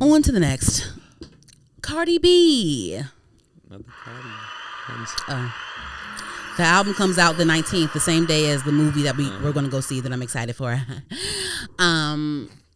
On to the next. Cardi B. Another Cardi. The album comes out the 19th, the same day as the movie that we're going to go see that I'm excited for.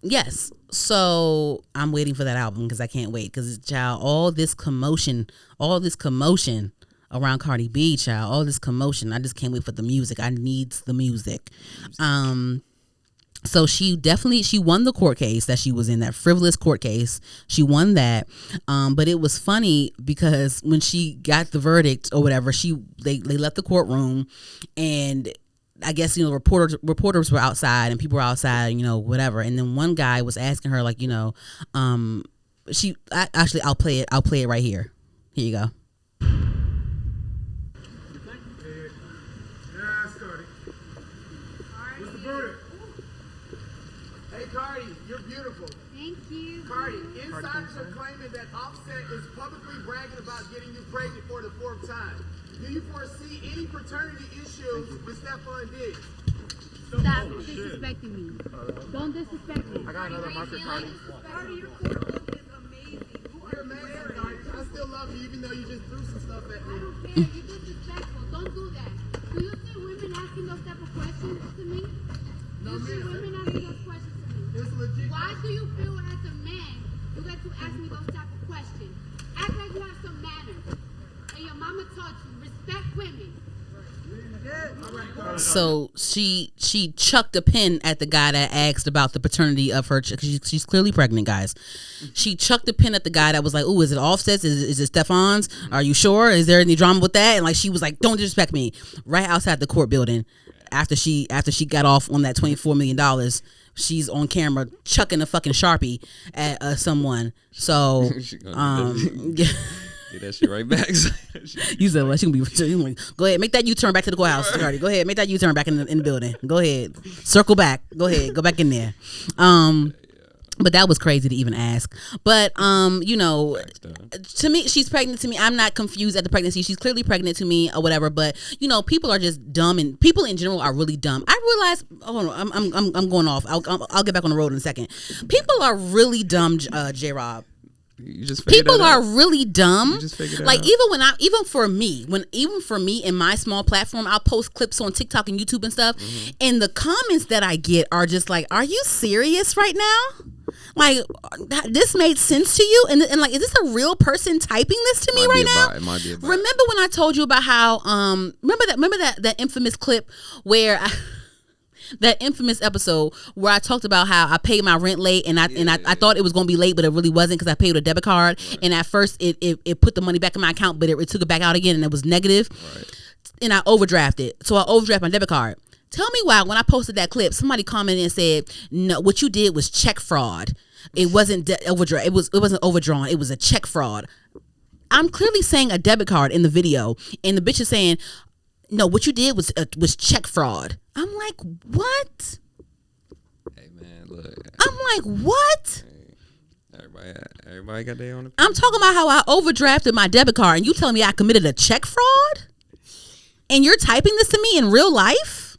Yes. So I'm waiting for that album because I can't wait. Because, child, all this commotion around Cardi B, child, all this commotion. I just can't wait for the music. I need the music. So she won the court case that she was in, that frivolous court case. She won that. But it was funny because when she got the verdict or whatever, they left the courtroom, and I guess, reporters were outside and people were outside, whatever. And then one guy was asking her, like, I'll play it right here. Here you go. Cardi, you're beautiful. Thank you. Cardi, insiders are claiming that Offset is publicly bragging about getting you pregnant for the 4th time. Do you foresee any paternity issues with Stefon Diggs? Stop disrespecting me. Don't disrespect me. I got another marker, Cardi. Cardi, your courtroom is amazing. You're amazing, Cardi. I still love you even though you just threw some stuff at me. I don't care. You're disrespectful. Don't do that. Do you see women asking those type of questions to me? No, you see women asking those questions to me? It's legit. Why do you feel as a man you get to ask me those type of questions? Act like you have some manners. And your mama taught you respect women. So she chucked a pin at the guy that asked about the paternity of her. She's clearly pregnant, guys. She chucked a pin at the guy that was like, "Oh, is it Offset's? Is it Stefon's? Are you sure? Is there any drama with that?" And like she was like, "Don't disrespect me!" Right outside the court building. After she got off on that $24 million, she's on camera chucking a fucking Sharpie at someone. So get that shit right back. You said, well, she gonna be. Go ahead, make that U-turn back to the courthouse, Cardi. Go ahead, make that U-turn back in the building. Go ahead, circle back. Go ahead, go back in there. But that was crazy to even ask. But to me, she's pregnant to me. I'm not confused at the pregnancy. She's clearly pregnant to me or whatever. But people are just dumb, and people in general are really dumb. I realize. Oh no, I'm going off. I'll get back on the road in a second. People are really dumb, J-Rob. You just people are really dumb. You just figured like out. even for me in my small platform, I'll post clips on TikTok and YouTube and stuff, and the comments that I get are just like, "Are you serious right now? Like, this made sense to you? And like, is this a real person typing this to me right now?" It might be a bot. Remember when I told you about how remember that infamous clip where that infamous episode where I talked about how I paid my rent late and I thought it was going to be late, but it really wasn't because I paid with a debit card. Right. And at first it put the money back in my account, but it took it back out again and it was negative. Right. And I overdrafted. So I overdrafted my debit card. Tell me why when I posted that clip, somebody commented and said, "No, what you did was check fraud. It wasn't overdraft. It wasn't overdrawn. It was a check fraud." I'm clearly saying a debit card in the video, and the bitch is saying, "No, what you did was check fraud." I'm like, what? Hey man, look. I'm like, what? Hey, everybody got their own opinion. I'm talking about how I overdrafted my debit card, and you telling me I committed a check fraud? And you're typing this to me in real life?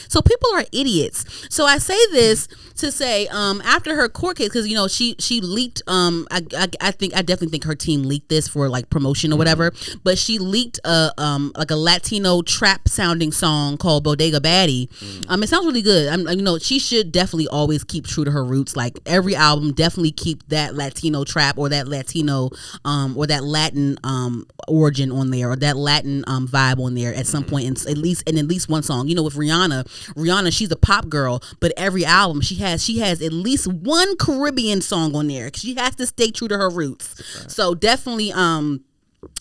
So people are idiots. So I say this to say, after her court case, because she leaked. I definitely think her team leaked this for like promotion or whatever. But she leaked like a Latino trap sounding song called Bodega Baddie. It sounds really good. She should definitely always keep true to her roots. Like every album, definitely keep that Latino trap or that Latino or that Latin origin on there or that Latin vibe on there at some point, and at least one song. With Rihanna, she's a pop girl, but every album she has at least one Caribbean song on there. She has to stay true to her roots. Right. So definitely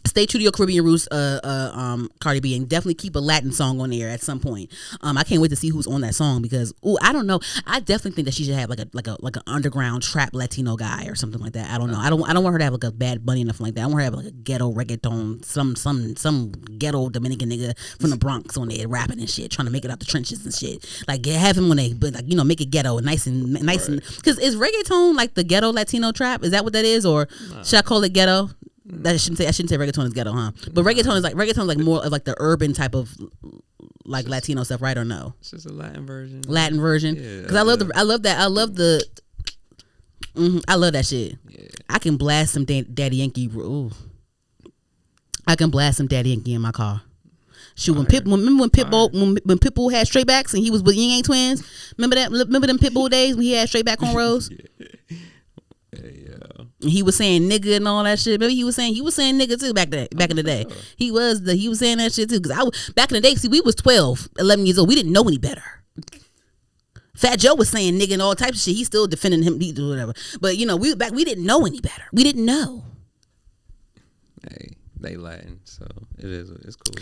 stay true to your Caribbean roots, Cardi B, and definitely keep a Latin song on there at some point. I can't wait to see who's on that song because I don't know. I definitely think that she should have like an underground trap Latino guy or something like that. I don't know. I don't want her to have like a Bad Bunny or nothing like that. I want her to have like a ghetto reggaeton, some ghetto Dominican nigga from the Bronx on there rapping and shit, trying to make it out the trenches and shit. Like have him on but like make it ghetto and nice and because is reggaeton like the ghetto Latino trap? Is that what that is, or should I call it ghetto? I shouldn't say reggaeton is ghetto, huh? But reggaeton is like more of like the urban type of like Latino stuff, right? Or no? It's just a Latin version. Latin version. Because I love that. I love the. I love that shit. Yeah. I can blast some Daddy Yankee. Ooh. I can blast some Daddy Yankee in my car. Shoot, remember when Pitbull when Pitbull had straight backs and he was with Ying Yang Twins? Remember that? Remember them Pitbull days when he had straight back cornrows? Yeah. And he was saying nigga and all that shit. Maybe he was saying nigga too back in the day. He was saying that shit too. Cause back in the day, see, we was 12, 11 years old. We didn't know any better. Fat Joe was saying nigga and all types of shit. He's still defending him, whatever. But you know, we didn't know any better. We didn't know. Hey, they Latin, so it's cool.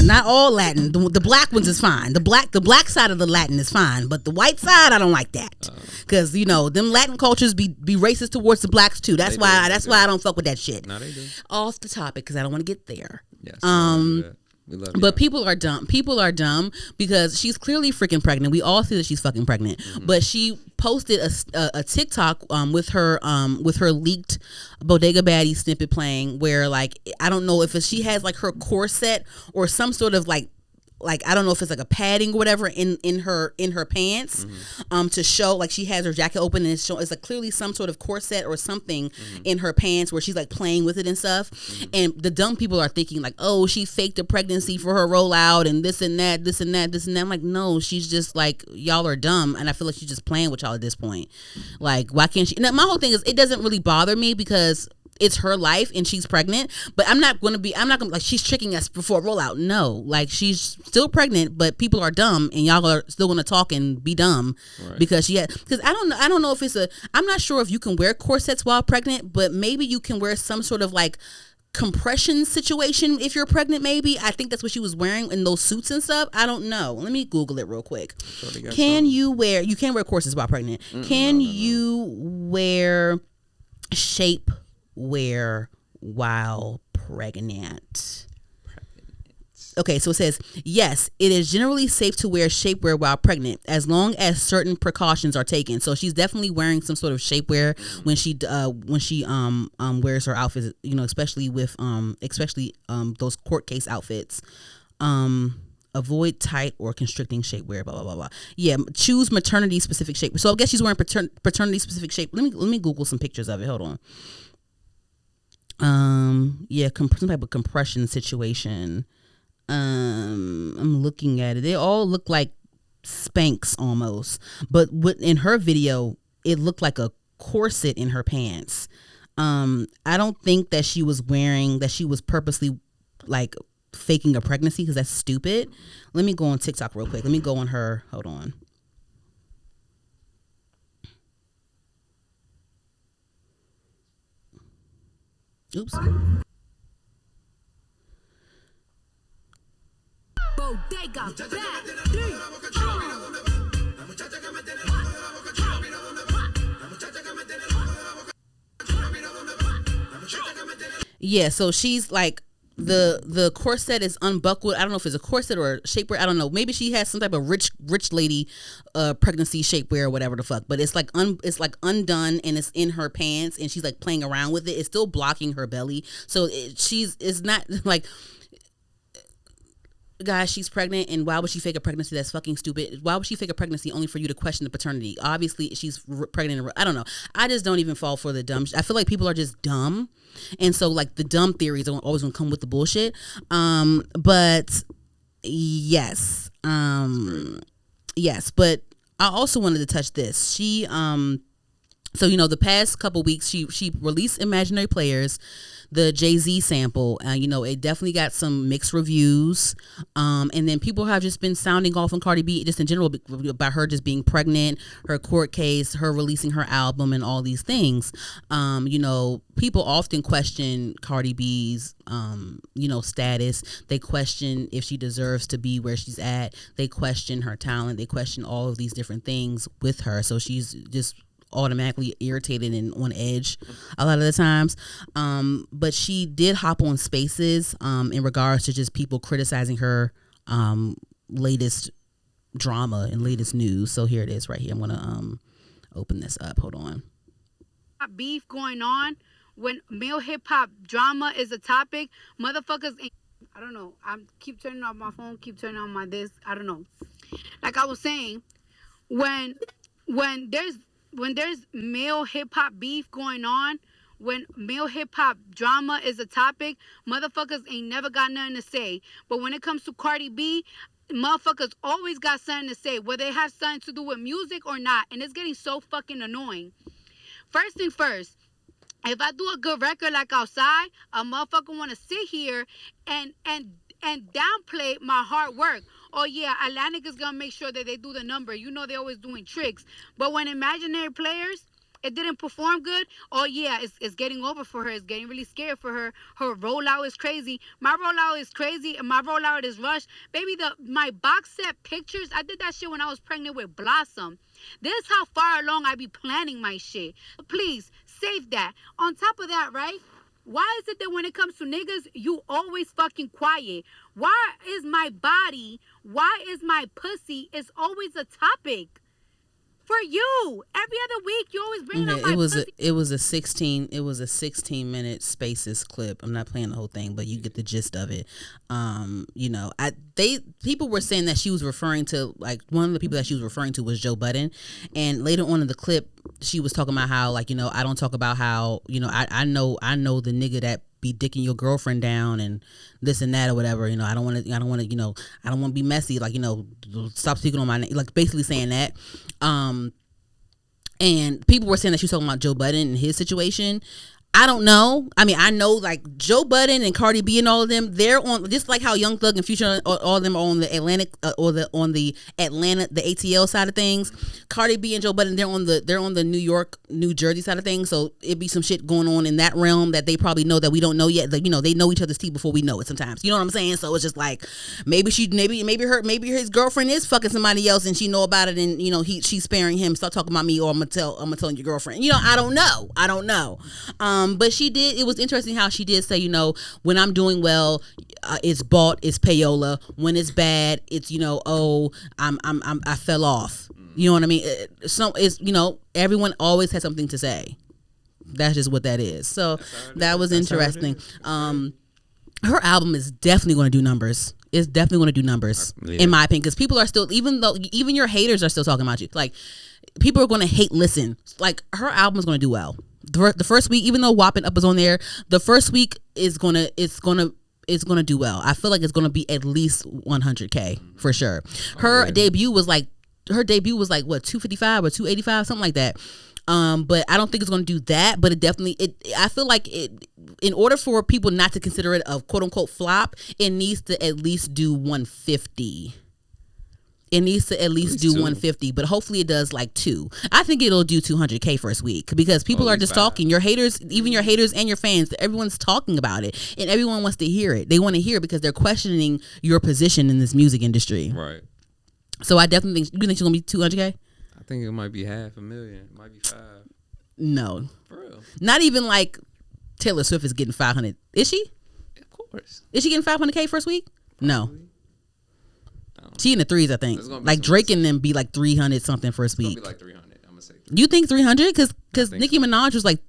Not all Latin. The black ones is fine. The black side of the Latin is fine, but the white side I don't like that. Cause you know them Latin cultures be racist towards the blacks too. That's why I don't fuck with that shit. No, they do. Off the topic because I don't want to get there. Yes. But people are dumb. People are dumb because she's clearly freaking pregnant. We all see that she's fucking pregnant. Mm-hmm. But she posted a TikTok with her leaked Bodega Baddie snippet playing where like I don't know if she has like her corset or some sort of like I don't know if it's like a padding or whatever in her pants, to show like she has her jacket open and it's like clearly some sort of corset or something in her pants where she's like playing with it and stuff. And the dumb people are thinking like, oh, she faked a pregnancy for her rollout and this and that. I'm like, no, she's just like, y'all are dumb, and I feel like she's just playing with y'all at this point. Like, why can't she? And my whole thing is, it doesn't really bother me because it's her life and she's pregnant, but I'm not gonna like she's tricking us before a rollout. No, like she's still pregnant, but people are dumb and y'all are still gonna talk and be dumb because I don't know if I'm not sure if you can wear corsets while pregnant, but maybe you can wear some sort of like compression situation if you're pregnant. Maybe I think that's what she was wearing in those suits and stuff. I don't know. Let me Google it real quick. You can't wear corsets while pregnant? You wear shapewear while pregnant? Okay, so it says, yes, it is generally safe to wear shapewear while pregnant as long as certain precautions are taken. So she's definitely wearing some sort of shapewear when she wears her outfits, you know, especially with those court case outfits. Avoid tight or constricting shapewear, blah blah blah blah. Yeah, choose maternity specific shape. So I guess she's wearing paternity specific shape. Let me Google some pictures of it. Hold on. Some type of compression situation. I'm looking at it. They all look like Spanx almost, but in her video, it looked like a corset in her pants. I don't think that she was purposely like faking a pregnancy because that's stupid. Let me go on TikTok real quick. Let me go on her. Hold on. Oops. Bodega Yeah, so she's like the corset is unbuckled. I don't know if it's a corset or a shapewear. I don't know. Maybe she has some type of rich lady pregnancy shapewear or whatever the fuck. But it's like undone and it's in her pants and she's like playing around with it. It's still blocking her belly. So it's not like, guys, she's pregnant, and why would she fake a pregnancy? That's fucking stupid. Why would she fake a pregnancy only for you to question the paternity? Obviously, she's pregnant. I don't know. I just don't even fall for the dumb. I feel like people are just dumb, and so like the dumb theories are always gonna come with the bullshit. But yes, but I also wanted to touch this. She so you know, the past couple weeks she released Imaginary Players, the Jay-Z sample. You know, it definitely got some mixed reviews. And then people have just been sounding off on Cardi B just in general about her just being pregnant, her court case, her releasing her album, and all these things. You know, people often question Cardi B's you know, status. They question if she deserves to be where she's at. They question her talent. They question all of these different things with her. So she's just automatically irritated and on edge a lot of the times. But she did hop on Spaces in regards to just people criticizing her latest drama and latest news. So here it is right here. I'm gonna open this up. Hold on. Beef going on when male hip hop drama is a topic. Motherfuckers ain't, I don't know. I keep turning off my phone, keep turning on my this. I don't know. Like I was saying, when when there's male hip hop beef going on, when male hip hop drama is a topic, motherfuckers ain't never got nothing to say. But when it comes to Cardi B, motherfuckers always got something to say, whether it has something to do with music or not, and it's getting so fucking annoying. First thing first, if I do a good record like Outside, a motherfucker want to sit here and downplay my hard work. Oh yeah, Atlantic is gonna make sure that they do the number. You know they're always doing tricks. But when Imaginary Players, it didn't perform good. Oh yeah, it's getting over for her. It's getting really scared for her. Her rollout is crazy. My rollout is crazy, and my rollout is rushed. Baby, my box set pictures, I did that shit when I was pregnant with Blossom. This is how far along I be planning my shit. Please save that. On top of that, right? Why is it that when it comes to niggas, you always fucking quiet? Why is my body, why is my pussy is always a topic? For you. Every other week you always bring up my pussy. It was a 16-minute Spaces clip. I'm not playing the whole thing, but you get the gist of it. People were saying that she was referring to, like, one of the people that she was referring to was Joe Budden, and later on in the clip she was talking about how, like, I don't talk about how, I know the nigga that be dicking your girlfriend down and this and that or whatever. I don't want to be messy. Like, stop speaking on my name. Like, basically saying that. And people were saying that she was talking about Joe Budden and his situation. I don't know. I mean, I know, like, Joe Budden and Cardi B and all of them, they're on, just like how Young Thug and Future, all of them are on the Atlantic on the Atlanta, the ATL side of things. Cardi B and Joe Budden, they're on the New York, New Jersey side of things. So it'd be some shit going on in that realm that they probably know that we don't know yet. Like, they know each other's tea before we know it sometimes. You know what I'm saying? So it's just like, maybe his girlfriend is fucking somebody else and she know about it, and she's sparing him. Start talking about me, or I'm gonna tell your girlfriend. I don't know. But she did. It was interesting how she did say, when I'm doing well, it's bought, it's payola. When it's bad, it's I fell off. You know what I mean? So it's everyone always has something to say. That's just what that is. So that was interesting. Her album is definitely going to do numbers. It's definitely going to do numbers, in my opinion, because people are still, even your haters are still talking about you. Like, people are going to hate listen. Like, her album is going to do well. The first week, even though Whopping Up is on there, the first week is gonna do well. I feel like it's gonna be at least 100K for sure. Her debut was like what, 255 or 285, something like that. But I don't think it's gonna do that. But I feel like in order for people not to consider it a quote unquote flop, it needs to at least do 150. It needs to at least do 150, but hopefully it does like 2. I think it'll do 200K first week because people are just talking. Your haters, even your haters and your fans, everyone's talking about it, and everyone wants to hear it. They want to hear it because they're questioning your position in this music industry. Right. So I definitely think. You think she's gonna be 200K? I think it might be 500,000. It might be 5. No. For real. Not even like Taylor Swift is getting 500. Is she? Of course. Is she getting 500K first week? Probably. No. She in the threes, I think. Like Drake and them be like 300 something first week. It's gonna be like 300. I'm gonna say 300. You think 300? Because Nicki so. Minaj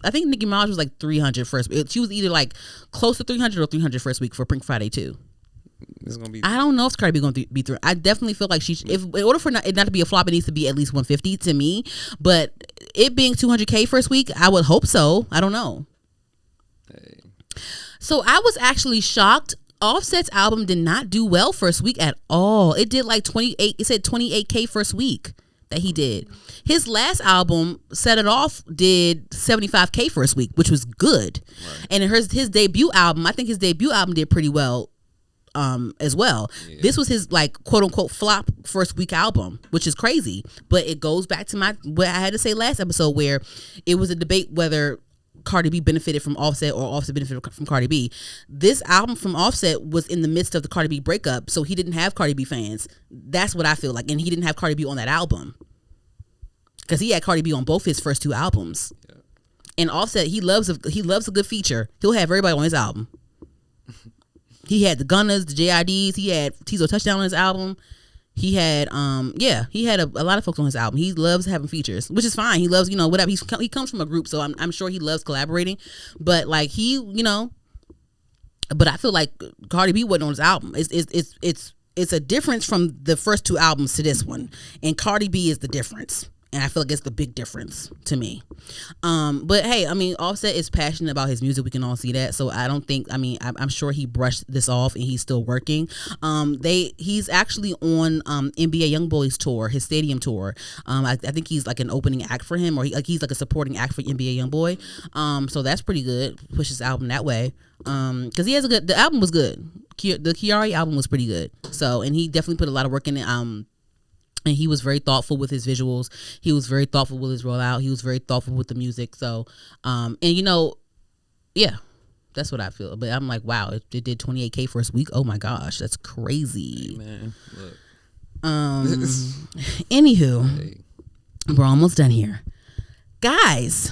I think Nicki Minaj was like 300 first. She was either like close to 300 or 300 first week for Pink Friday too. It's gonna be. I don't know if Cardi B gonna be through. I definitely feel like in order for it not to be a flop, it needs to be at least 150 to me. But it being 200K first week, I would hope so. I don't know. Hey. So I was actually shocked. Offset's album did not do well first week at all. It did like 28. It said 28K first week that he did. His last album, Set It Off, did 75K first week, which was good. Right. And his debut album, I think his debut album did pretty well as well. Yeah. This was his like quote unquote flop first week album, which is crazy. But it goes back to what I had to say last episode, where it was a debate whether Cardi B benefited from Offset or Offset benefited from Cardi B. This album from Offset was in the midst of the Cardi B breakup, so he didn't have Cardi B fans. That's what I feel like. And he didn't have Cardi B on that album because he had Cardi B on both his first 2 albums. Yeah. And Offset, he loves a good feature. He'll have everybody on his album. He had the Gunners, the JIDs. He had Tizo Touchdown on his album. He had he had a lot of folks on his album. He loves having features, which is fine. He loves, whatever. He comes from a group, so I'm sure he loves collaborating. But like but I feel like Cardi B wasn't on his album. It's it's a difference from the first 2 albums to this one, and Cardi B is the difference. And I feel like it's the big difference to me. But hey, I mean, Offset is passionate about his music. We can all see that. So I don't think, I mean, I'm sure he brushed this off and he's still working. He's actually on NBA YoungBoy's tour, his stadium tour. I think he's like an opening act for him, or he's like a supporting act for NBA YoungBoy. So that's pretty good. Push his album that way. Because he has the album was good. The Kiari album was pretty good. So, and he definitely put a lot of work in it. And he was very thoughtful with his visuals. He was very thoughtful with his rollout. He was very thoughtful with the music. So, and yeah, that's what I feel. But I'm like, wow, it did 28K first week. Oh my gosh, that's crazy. Hey, man, look. Anywho, Hey. we're almost done here, guys.